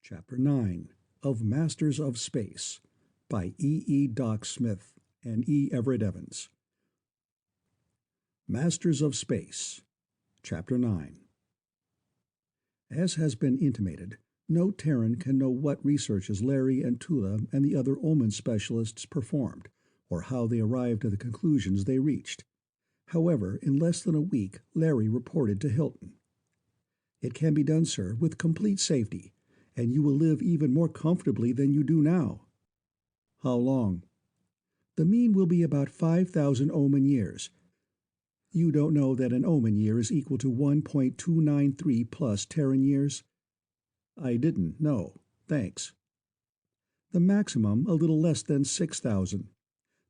Chapter 9 of Masters of Space by E. Doc Smith and E. Everett Evans. Masters of Space, Chapter 9. As has been intimated, no Terran can know what researches Larry and Tula and the other omen specialists performed, or how they arrived at the conclusions they reached. However, in less than a week, Larry reported to Hilton. "It can be done, sir, with complete safety, and you will live even more comfortably than you do now." "How long?" "The mean will be about 5,000 omen years. You don't know that an omen year is equal to 1.293 plus Terran years?" "I didn't, no. Thanks." "The maximum a little less than 6,000.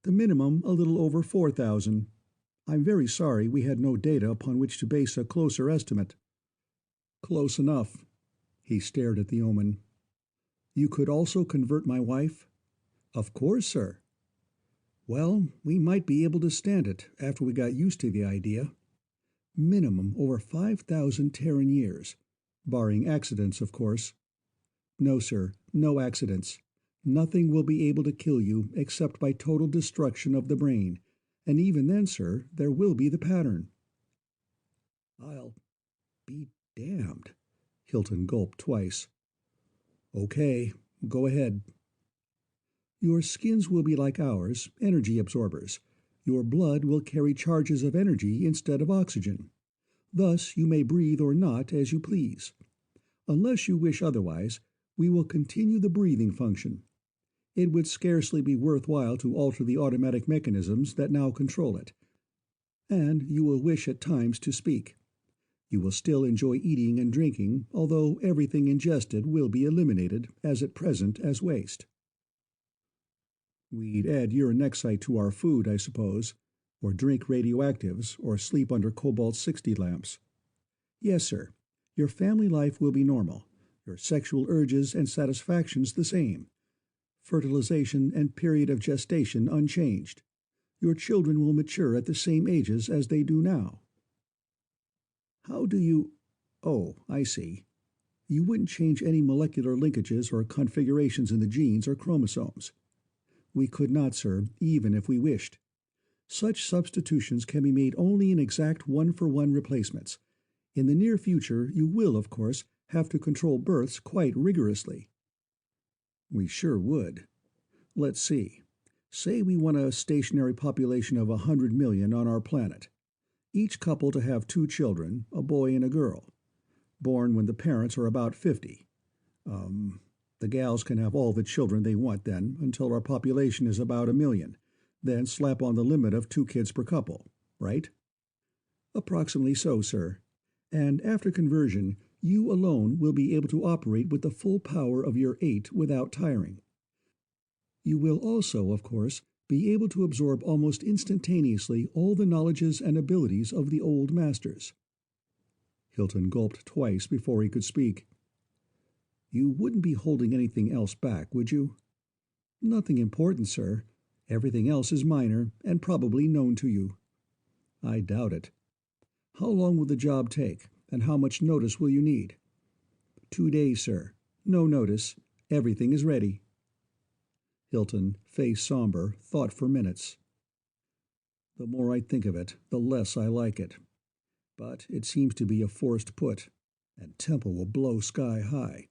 The minimum a little over 4,000. I'm very sorry we had no data upon which to base a closer estimate." "Close enough." He stared at the omen. "You could also convert my wife?" "Of course, sir." "Well, we might be able to stand it after we got used to the idea. Minimum over 5,000 Terran years, barring accidents, of course." "No, sir, no accidents. Nothing will be able to kill you except by total destruction of the brain, and even then, sir, there will be the pattern." "I'll be damned." Hilton gulped twice. "Okay, go ahead." "Your skins will be like ours, energy absorbers. Your blood will carry charges of energy instead of oxygen. Thus you may breathe or not as you please. Unless you wish otherwise, we will continue the breathing function. It would scarcely be worthwhile to alter the automatic mechanisms that now control it. And you will wish at times to speak. You will still enjoy eating and drinking, although everything ingested will be eliminated, as at present, as waste." "We'd add uranexite to our food, I suppose, or drink radioactives, or sleep under cobalt-60 lamps." "Yes, sir. Your family life will be normal, your sexual urges and satisfactions the same. Fertilization and period of gestation unchanged. Your children will mature at the same ages as they do now." "How do you— Oh, I see. You wouldn't change any molecular linkages or configurations in the genes or chromosomes." "We could not, sir, even if we wished. Such substitutions can be made only in exact one-for-one replacements. In the near future, you will, of course, have to control births quite rigorously." "We sure would. Let's see. Say we want a stationary population of 100 million on our planet. Each couple to have 2 children, a boy and a girl, born when the parents are about 50. The gals can have all the children they want then, until our population is about 1 million. Then slap on the limit of 2 kids per couple, right?" "Approximately so, sir. And after conversion, you alone will be able to operate with the full power of your 8 without tiring. You will also, of course, be able to absorb almost instantaneously all the knowledges and abilities of the old masters." Hilton gulped twice before he could speak. "You wouldn't be holding anything else back, would you?" "Nothing important, sir. Everything else is minor, and probably known to you." "I doubt it. How long will the job take, and how much notice will you need?" 2 days, sir. No notice. Everything is ready." Hilton, face somber, thought for minutes. "The more I think of it, the less I like it. But it seems to be a forced put, and Temple will blow sky high.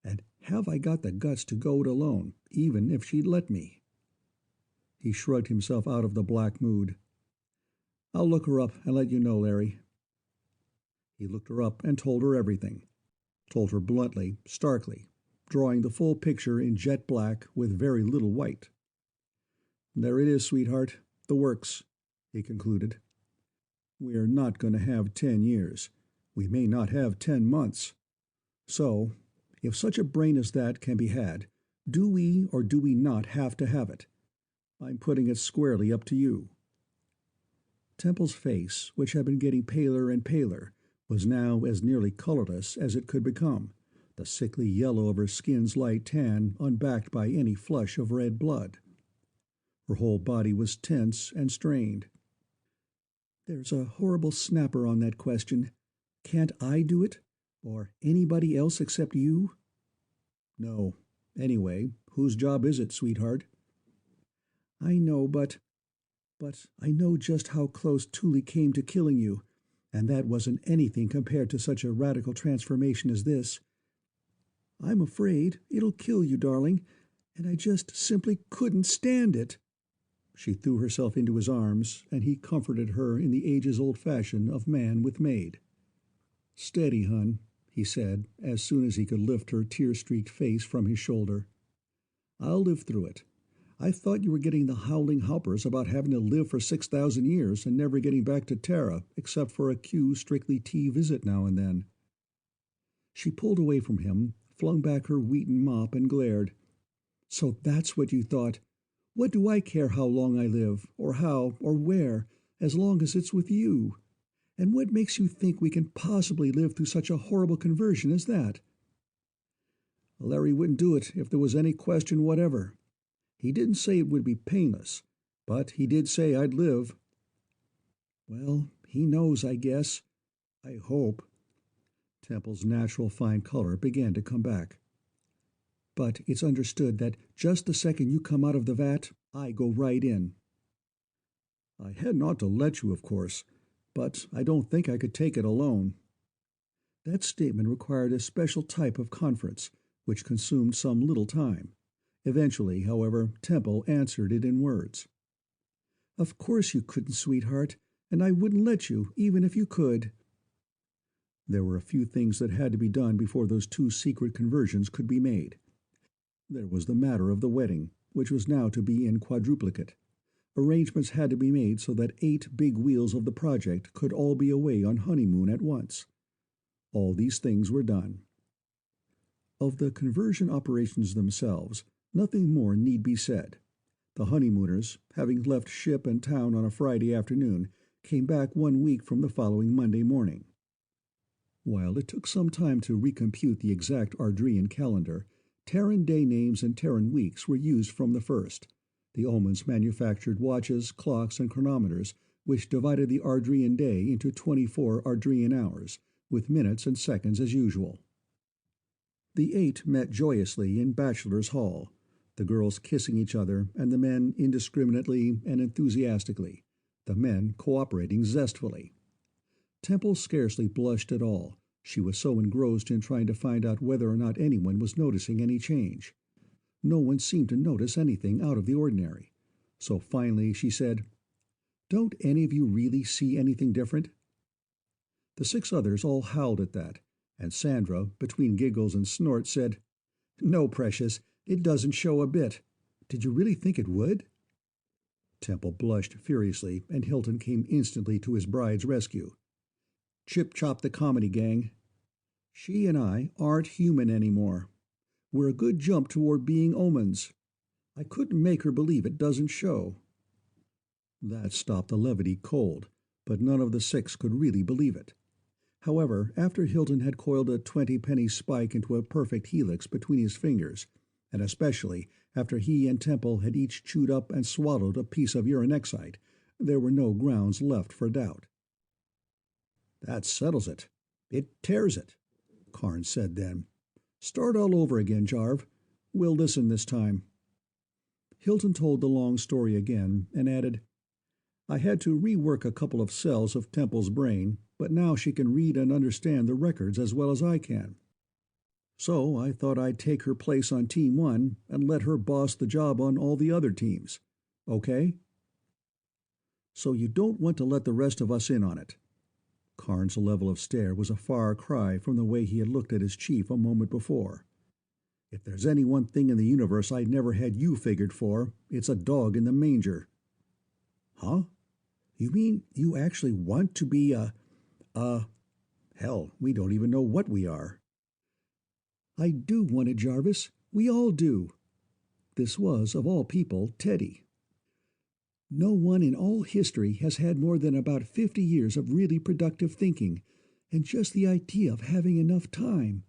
And have I got the guts to go it alone, even if she'd let me?" He shrugged himself out of the black mood. "I'll look her up and let you know, Larry." He looked her up and told her everything. Told her bluntly, starkly, drawing the full picture in jet black with very little white. "There it is, sweetheart. The works," he concluded. "We're not going to have 10 years. We may not have 10 months. So, if such a brain as that can be had, do we or do we not have to have it? I'm putting it squarely up to you." Temple's face, which had been getting paler and paler, was now as nearly colorless as it could become, the sickly yellow of her skin's light tan unbacked by any flush of red blood. Her whole body was tense and strained. "There's a horrible snapper on that question. Can't I do it? Or anybody else except you?" No. Anyway, whose job is it, sweetheart? I know, but I know just how close Thule came to killing you, and that wasn't anything compared to such a radical transformation as this. I'm afraid it'll kill you, darling, and I just simply couldn't stand it. She threw herself into his arms, and he comforted her in the ages-old fashion of man with maid. Steady, hun, he said, as soon as he could lift her tear-streaked face from his shoulder. I'll live through it. I thought you were getting the howling hoppers about having to live for 6,000 years and never getting back to Terra except for a Q strictly T visit now and then. She pulled away from him, flung back her wheaten mop, and glared. So that's what you thought. What do I care how long I live, or how, or where, as long as it's with you? And what makes you think we can possibly live through such a horrible conversion as that? Larry wouldn't do it if there was any question whatever. He didn't say it would be painless, but he did say I'd live. Well, he knows, I guess. I hope. Temple's natural fine color began to come back. But it's understood that just the second you come out of the vat, I go right in. I hadn't ought to let you, of course, but I don't think I could take it alone. That statement required a special type of conference, which consumed some little time. Eventually, however, Temple answered it in words. Of course you couldn't, sweetheart, and I wouldn't let you, even if you could. There were a few things that had to be done before those two secret conversions could be made. There was the matter of the wedding, which was now to be in quadruplicate. Arrangements had to be made so that 8 big wheels of the project could all be away on honeymoon at once. All these things were done. Of the conversion operations themselves, nothing more need be said. The honeymooners, having left ship and town on a Friday afternoon, came back 1 week from the following Monday morning. While it took some time to recompute the exact Ardrian calendar, Terran day names and Terran weeks were used from the first. The Omans manufactured watches, clocks, and chronometers, which divided the Ardrian day into 24 Ardrian hours, with minutes and seconds as usual. The 8 met joyously in Bachelor's Hall, the girls kissing each other and the men indiscriminately and enthusiastically, the men cooperating zestfully. Temple scarcely blushed at all. She was so engrossed in trying to find out whether or not anyone was noticing any change. No one seemed to notice anything out of the ordinary. So finally she said, Don't any of you really see anything different? The 6 others all howled at that, and Sandra, between giggles and snorts, said, No, precious, it doesn't show a bit. Did you really think it would? Temple blushed furiously, and Hilton came instantly to his bride's rescue. Chip-chop the comedy, gang. She and I aren't human anymore. We're a good jump toward being omens. I couldn't make her believe it doesn't show. That stopped the levity cold, but none of the 6 could really believe it. However, after Hilton had coiled a 20-penny spike into a perfect helix between his fingers, and especially after he and Temple had each chewed up and swallowed a piece of uranexite, there were no grounds left for doubt. That settles it. It tears it, Carnes said then. Start all over again, Jarv. We'll listen this time. Hilton told the long story again and added, I had to rework a couple of cells of Temple's brain, but now she can read and understand the records as well as I can. So I thought I'd take her place on Team 1 and let her boss the job on all the other teams. Okay? So you don't want to let the rest of us in on it. Carnes' level of stare was a far cry from the way he had looked at his chief a moment before. If there's any one thing in the universe I never had you figured for, it's a dog in the manger. Huh? You mean you actually want to be hell, we don't even know what we are. I do want it, Jarvis. We all do. This was, of all people, Teddy. No one in all history has had more than about 50 years of really productive thinking, and just the idea of having enough time.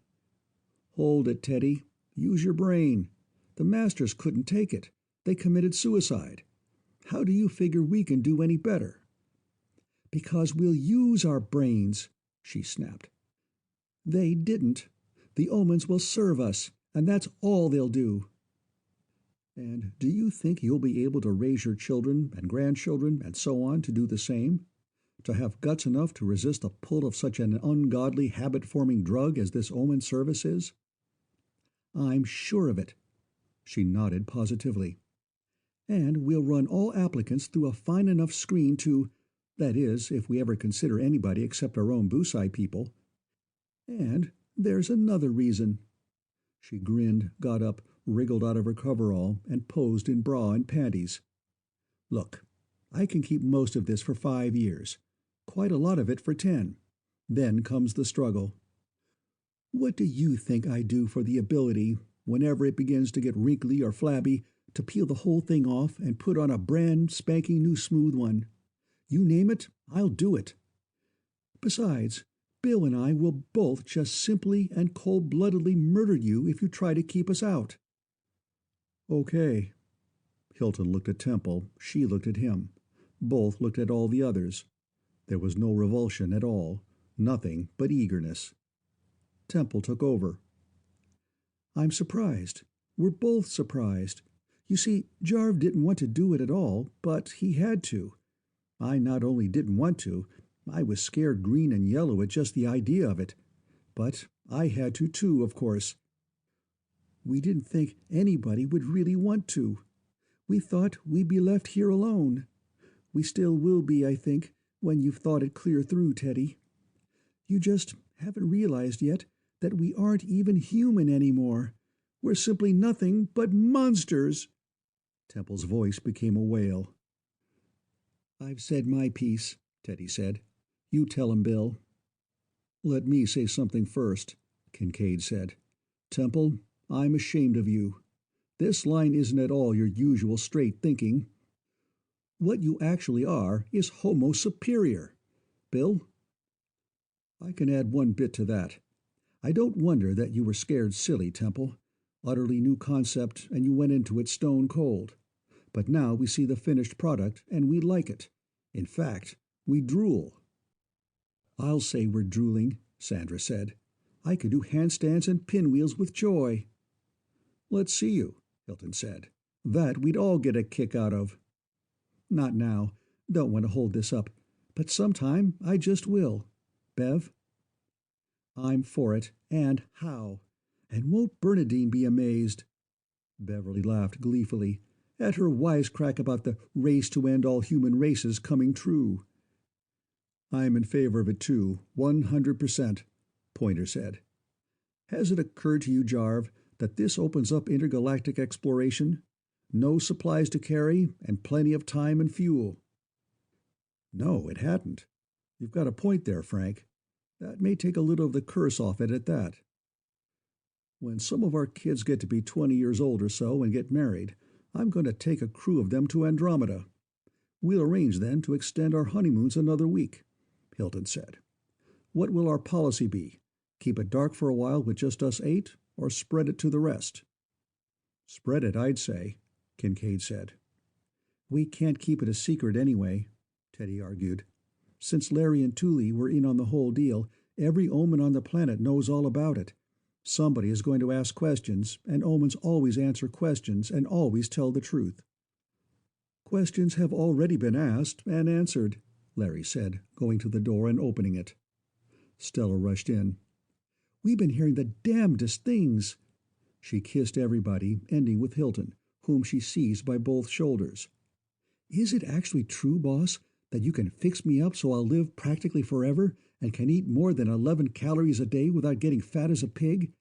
Hold it, Teddy. Use your brain. The masters couldn't take it. They committed suicide. How do you figure we can do any better? Because we'll use our brains, she snapped. They didn't. The omens will serve us, and that's all they'll do. And do you think you'll be able to raise your children and grandchildren and so on to do the same? To have guts enough to resist the pull of such an ungodly habit-forming drug as this Omen service is? I'm sure of it. She nodded positively. And we'll run all applicants through a fine enough screen to, that is, if we ever consider anybody except our own Busai people. And there's another reason. She grinned, got up, wriggled out of her coverall, and posed in bra and panties. Look, I can keep most of this for 5 years. Quite a lot of it for 10. Then comes the struggle. What do you think I do for the ability, whenever it begins to get wrinkly or flabby, to peel the whole thing off and put on a brand spanking new smooth one? You name it, I'll do it. Besides, Bill and I will both just simply and cold-bloodedly murder you if you try to keep us out. Okay. Hilton looked at Temple, she looked at him. Both looked at all the others. There was no revulsion at all, nothing but eagerness. Temple took over. I'm surprised. We're both surprised. You see, Jarv didn't want to do it at all, but he had to. I not only didn't want to, I was scared green and yellow at just the idea of it. But I had to too, of course. We didn't think anybody would really want to. We thought we'd be left here alone. We still will be, I think, when you've thought it clear through, Teddy. You just haven't realized yet that we aren't even human anymore. We're simply nothing but monsters. Temple's voice became a wail. I've said my piece, Teddy said. You tell him, Bill. Let me say something first, Kincaid said. Temple, I'm ashamed of you. This line isn't at all your usual straight thinking. What you actually are is Homo superior. Bill? I can add one bit to that. I don't wonder that you were scared silly, Temple. Utterly new concept, and you went into it stone cold. But now we see the finished product, and we like it. In fact, we drool. I'll say we're drooling, Sandra said. I could do handstands and pinwheels with joy. Let's see you, Hilton said. That we'd all get a kick out of. Not now. Don't want to hold this up. But sometime I just will. Bev? I'm for it, and how? And won't Bernadine be amazed? Beverly laughed gleefully at her wisecrack about the race to end all human races coming true. I'm in favor of it too, 100%, Pointer said. Has it occurred to you, Jarv, that this opens up intergalactic exploration? No supplies to carry, and plenty of time and fuel. No, it hadn't. You've got a point there, Frank. That may take a little of the curse off it at that. When some of our kids get to be 20 years old or so and get married, I'm going to take a crew of them to Andromeda. We'll arrange then to extend our honeymoons another week, Hilton said. What will our policy be? Keep it dark for a while with just us 8, or spread it to the rest? Spread it, I'd say, Kincaid said. We can't keep it a secret anyway, Teddy argued. Since Larry and Thule were in on the whole deal, every Omen on the planet knows all about it. Somebody is going to ask questions, and Omens always answer questions and always tell the truth. Questions have already been asked and answered, Larry said, going to the door and opening it. Stella rushed in. We've been hearing the damnedest things. She kissed everybody, ending with Hilton, whom she seized by both shoulders. Is it actually true, boss, that you can fix me up so I'll live practically forever and can eat more than 11 calories a day without getting fat as a pig?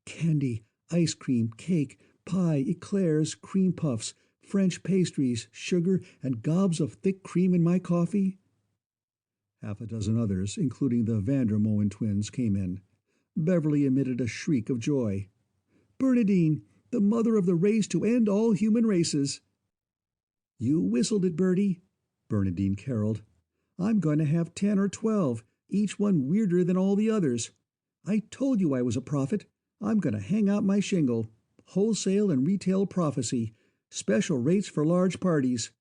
Candy, ice cream, cake, pie, eclairs, cream puffs, French pastries, sugar, and gobs of thick cream in my coffee? Half a dozen others, including the Vandermoen twins, came in. Beverly emitted a shriek of joy. Bernadine, the mother of the race to end all human races. You whistled it, Bertie, Bernadine caroled. I'm going to have 10 or 12, each one weirder than all the others. I told you I was a prophet. I'm going to hang out my shingle. Wholesale and retail prophecy. Special rates for large parties.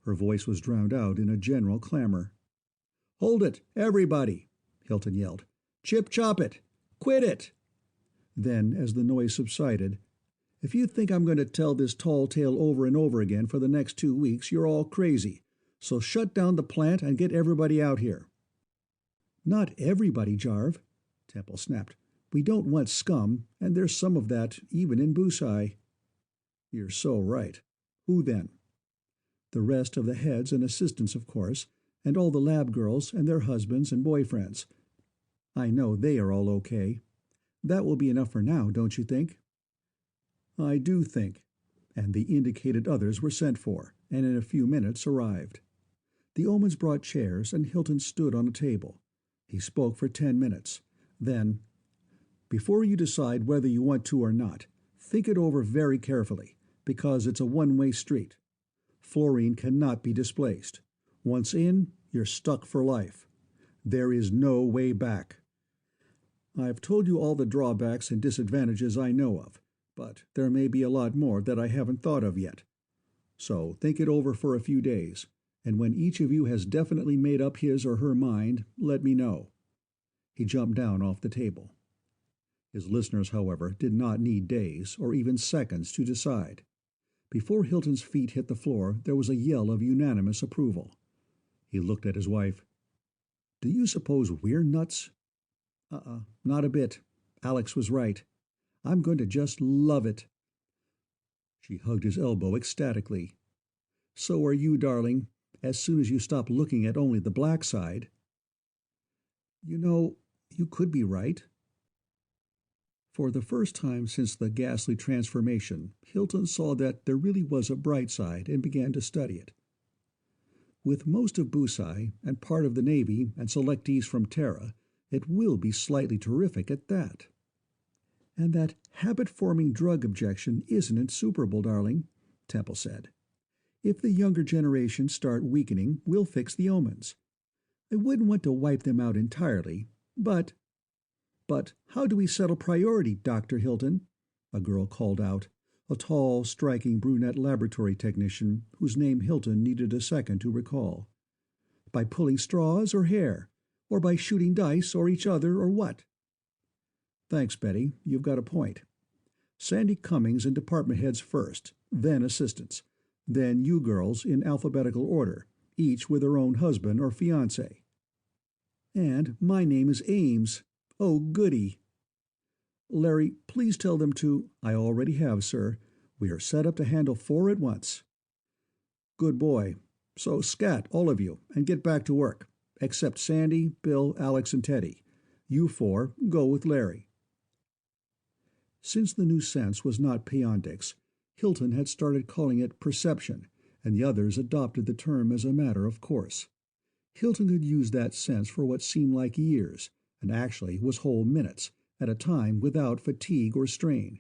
Her voice was drowned out in a general clamor. Hold it, everybody, Hilton yelled. Chip chop it. Quit it. Then, as the noise subsided, "If you think I'm going to tell this tall tale over and over again for the next 2 weeks, you're all crazy. So shut down the plant and get everybody out here." "Not everybody, Jarv," Temple snapped. "We don't want scum, and there's some of that even in Busai." "You're so right. Who then?" "The rest of the heads and assistants, of course, and all the lab girls and their husbands and boyfriends. I know they are all okay. That will be enough for now, don't you think?" "I do think." And the indicated others were sent for, and in a few minutes arrived. The Omens brought chairs, and Hilton stood on a table. He spoke for 10 minutes. Then, "Before you decide whether you want to or not, think it over very carefully, because it's a one-way street. Fluorine cannot be displaced. Once in, you're stuck for life. There is no way back. I've told you all the drawbacks and disadvantages I know of, but there may be a lot more that I haven't thought of yet. So think it over for a few days, and when each of you has definitely made up his or her mind, let me know." He jumped down off the table. His listeners, however, did not need days or even seconds to decide. Before Hilton's feet hit the floor, there was a yell of unanimous approval. He looked at his wife. "Do you suppose we're nuts?" Not a bit. Alex was right. I'm going to just love it." She hugged his elbow ecstatically. "So are you, darling, as soon as you stop looking at only the black side." "You know, you could be right." For the first time since the ghastly transformation, Hilton saw that there really was a bright side and began to study it. With most of Busai and part of the Navy and selectees from Terra, it will be slightly terrific at that. "And that habit-forming drug objection isn't insuperable, darling," Temple said. "If the younger generations start weakening, we'll fix the Omens. I wouldn't want to wipe them out entirely, but—" "But how do we settle priority, Dr. Hilton?" a girl called out, a tall, striking brunette laboratory technician whose name Hilton needed a second to recall. "By pulling straws or hair? Or by shooting dice or each other or what?" "Thanks, Betty. You've got a point. Sandy Cummings and department heads first, then assistants, then you girls in alphabetical order, each with her own husband or fiancé." "And my name is Ames. Oh, goody." "Larry, please tell them to—" "I already have, sir. We are set up to handle 4 at once." "Good boy. So scat, all of you, and get back to work. Except Sandy, Bill, Alex, and Teddy. You 4 go with Larry." Since the new sense was not Peyondix, Hilton had started calling it perception, and the others adopted the term as a matter of course. Hilton could use that sense for what seemed like years, and actually was whole minutes, at a time without fatigue or strain.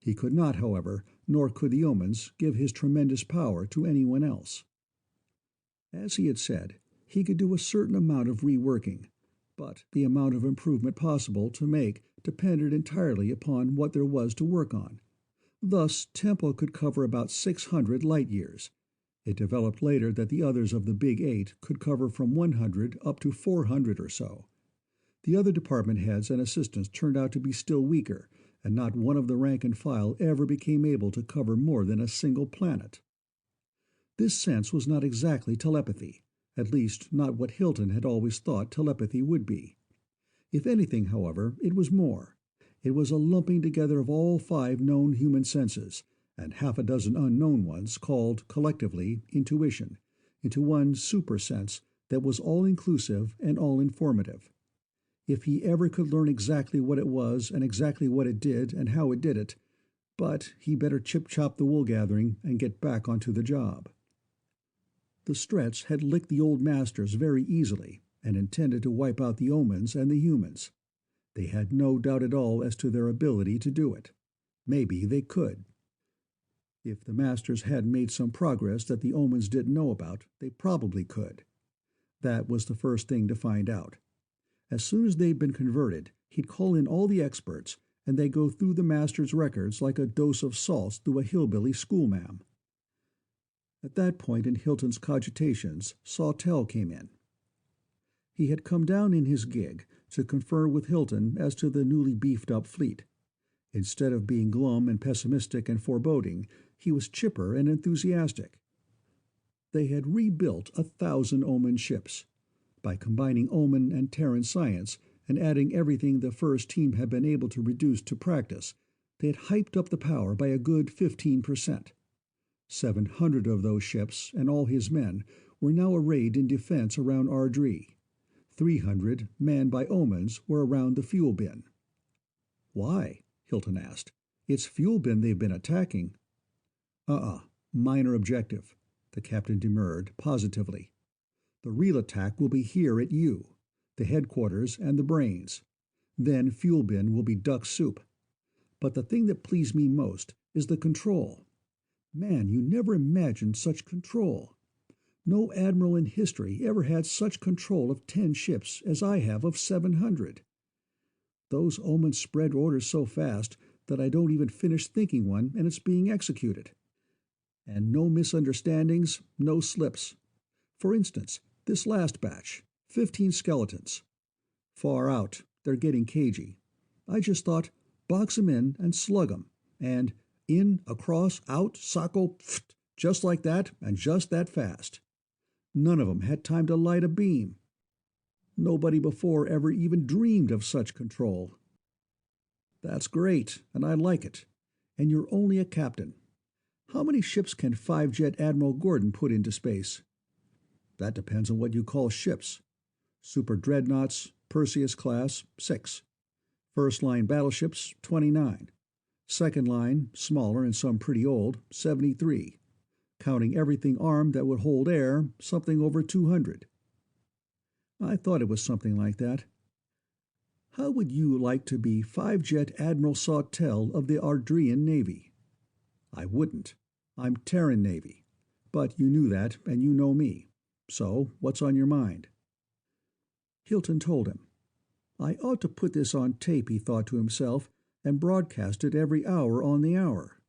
He could not, however, nor could the Omens, give his tremendous power to anyone else. As he had said, he could do a certain amount of reworking, but the amount of improvement possible to make depended entirely upon what there was to work on. Thus, Temple could cover about 600 light-years. It developed later that the others of the Big 8 could cover from 100 up to 400 or so. The other department heads and assistants turned out to be still weaker, and not one of the rank and file ever became able to cover more than a single planet. This sense was not exactly telepathy, at least not what Hilton had always thought telepathy would be. If anything, however, it was more. It was a lumping together of all 5 known human senses, and half a dozen unknown ones called, collectively, intuition, into one super-sense that was all-inclusive and all-informative. If he ever could learn exactly what it was and exactly what it did and how it did it, but he better chip-chop the wool-gathering and get back onto the job. The Stretts had licked the old masters very easily and intended to wipe out the Omens and the humans. They had no doubt at all as to their ability to do it. Maybe they could. If the masters hadn't made some progress that the Omens didn't know about, they probably could. That was the first thing to find out. As soon as they'd been converted, he'd call in all the experts, and they'd go through the master's records like a dose of salts through a hillbilly schoolma'am. At that point in Hilton's cogitations, Sawtell came in. He had come down in his gig to confer with Hilton as to the newly beefed-up fleet. Instead of being glum and pessimistic and foreboding, he was chipper and enthusiastic. They had rebuilt 1,000 Oman ships. By combining Oman and Terran science and adding everything the first team had been able to reduce to practice, they had hyped up the power by a good 15%. 700 of those ships and all his men were now arrayed in defense around Ardree. 300, manned by Omans, were around the fuel bin. "Why?" Hilton asked. "It's fuel bin they've been attacking." Minor objective," the captain demurred positively. "The real attack will be here at you, the headquarters and the brains. Then fuel bin will be duck soup. But the thing that pleased me most is the control. Man, you never imagined such control. No admiral in history ever had such control of 10 ships as I have of 700. Those Omans spread orders so fast that I don't even finish thinking one and it's being executed. And no misunderstandings, no slips. For instance, this last batch, 15 skeletons. Far out, they're getting cagey. I just thought, box 'em in and slug 'em, and in, across, out, socko, pft, just like that and just that fast. None of 'em had time to light a beam. Nobody before ever even dreamed of such control." "That's great, and I like it. And you're only a captain. How many ships can 5-jet Admiral Gordon put into space?" "That depends on what you call ships. Super dreadnoughts, Perseus class, 6. First-line battleships, 29. Second line, smaller and some pretty old, 73. Counting everything armed that would hold air, something over 200. "I thought it was something like that. How would you like to be 5-jet Admiral Sawtelle of the Ardrian Navy?" "I wouldn't. I'm Terran Navy. But you knew that, and you know me. So, what's on your mind?" Hilton told him. I ought to put this on tape, he thought to himself, and broadcast it every hour on the hour.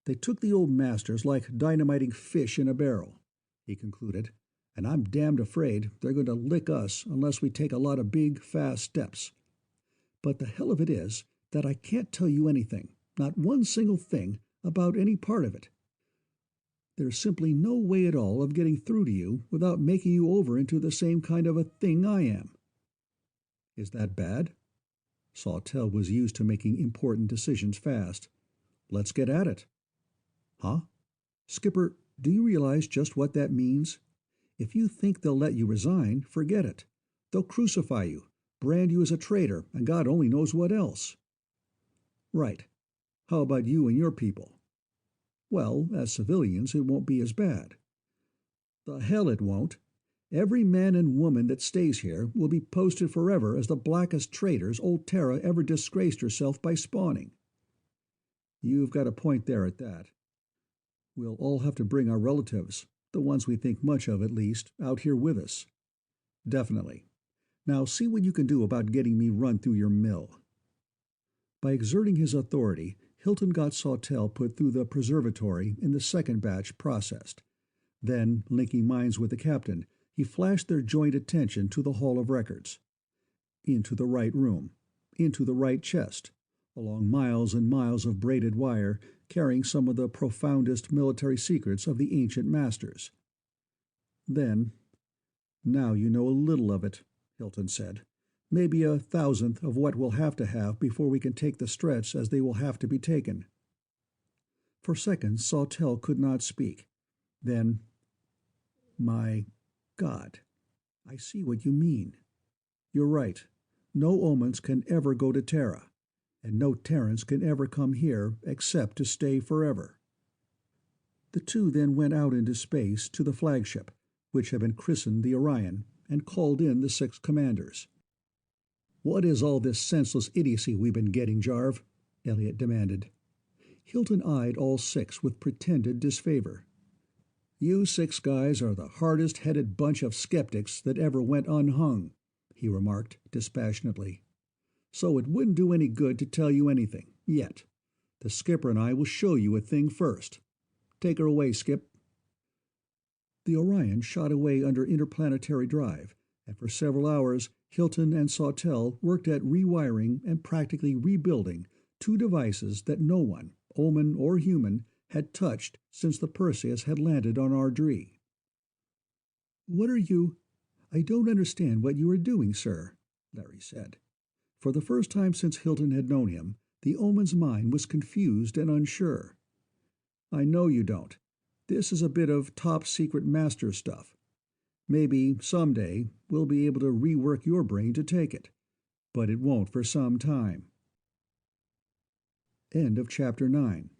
They took the old masters like dynamiting fish in a barrel, he concluded, and I'm damned afraid they're going to lick us unless we take a lot of big, fast steps. But the hell of it is that I can't tell you anything, not one single thing, about any part of it. There's simply no way at all of getting through to you without making you over into the same kind of a thing I am. Is that bad? Sawtelle was used to making important decisions fast. Let's get at it. Huh? Skipper, do you realize just what that means? If you think they'll let you resign, forget it. They'll crucify you, brand you as a traitor, and God only knows what else. Right. How about you and your people? Well, as civilians, it won't be as bad. The hell it won't. Every man and woman that stays here will be posted forever as the blackest traitors old Terra ever disgraced herself by spawning. You've got a point there at that. We'll all have to bring our relatives, the ones we think much of at least, out here with us. Definitely. Now see what you can do about getting me run through your mill. By exerting his authority, Hilton got Sawtelle put through the preservatory in the second batch processed. Then, linking minds with the captain, he flashed their joint attention to the Hall of Records. Into the right room, into the right chest, along miles and miles of braided wire, carrying some of the profoundest military secrets of the ancient masters. Then, "Now you know a little of it," Hilton said. "Maybe 1,000th of what we'll have before we can take the stretch as they will have to be taken." For seconds Sawtelle could not speak. Then, "My God, I see what you mean. You're right. No Omans can ever go to Terra, and no Terrans can ever come here except to stay forever." The two then went out into space to the flagship, which had been christened the Orion, and called in the 6 commanders. "What is all this senseless idiocy we've been getting, Jarv?" Elliot demanded. Hilton eyed all 6 with pretended disfavor. "You 6 guys are the hardest-headed bunch of skeptics that ever went unhung," he remarked dispassionately. "So it wouldn't do any good to tell you anything, yet. The skipper and I will show you a thing first. Take her away, Skip." The Orion shot away under interplanetary drive, and for several hours Hilton and Sawtelle worked at rewiring and practically rebuilding two devices that no one, Omen or human, had touched since the Perseus had landed on Ardree. "What are you—" "I don't understand what you are doing, sir," Larry said. For the first time since Hilton had known him, the Omen's mind was confused and unsure. "I know you don't. This is a bit of top-secret master stuff. Maybe, someday, we'll be able to rework your brain to take it. But it won't for some time." End of Chapter 9.